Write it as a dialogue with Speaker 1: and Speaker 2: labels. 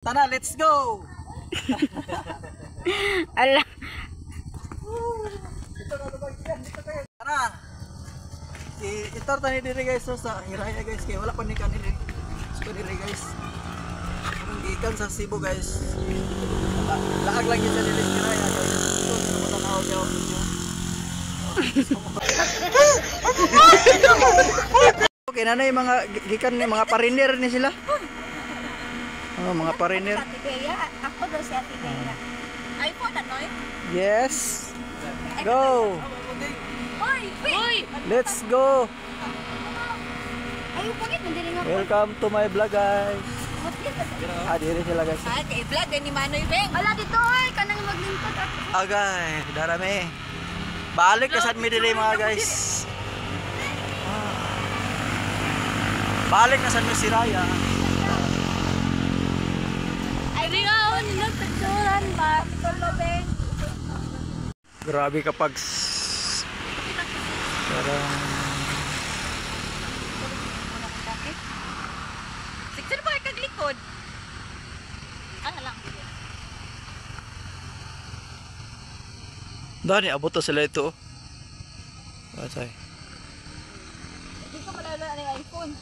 Speaker 1: Tara, let's go!
Speaker 2: Ala.
Speaker 1: Tara! Itor tani diri guys so, sa Hiraya guys kay wala pa ni kanili. So diri guys. Kung gikan sa Cebu guys. Laag lang yun sa diri sa Hiraya guys. So matanaw daw video. Okay na yung mga gikan ni mga pariner ni sila. Oh, mga pariner.
Speaker 2: Ako daw si Ate Bea. Ay po na noy.
Speaker 1: Yes. Go.
Speaker 2: Hoy!
Speaker 1: Let's go.
Speaker 2: Ay, bakit nandiling ako?
Speaker 1: Welcome to my vlog guys. Diri sila guys.
Speaker 2: Ay, kay vlog ni Manoy Beng. Wala dito ay kanang maglingkod ako.
Speaker 1: Agay, darami. Balik ka sa mi diri mga guys. Balik na sa mi Siraya.
Speaker 2: Ay, ringaon nagpicturan ba? Tulo Beng.
Speaker 1: Grabe kapag parang
Speaker 2: Siktir ba kag likod? Lang.
Speaker 1: dani abot na sila ito. Batay.
Speaker 2: Hindi ko malala ang iPhone.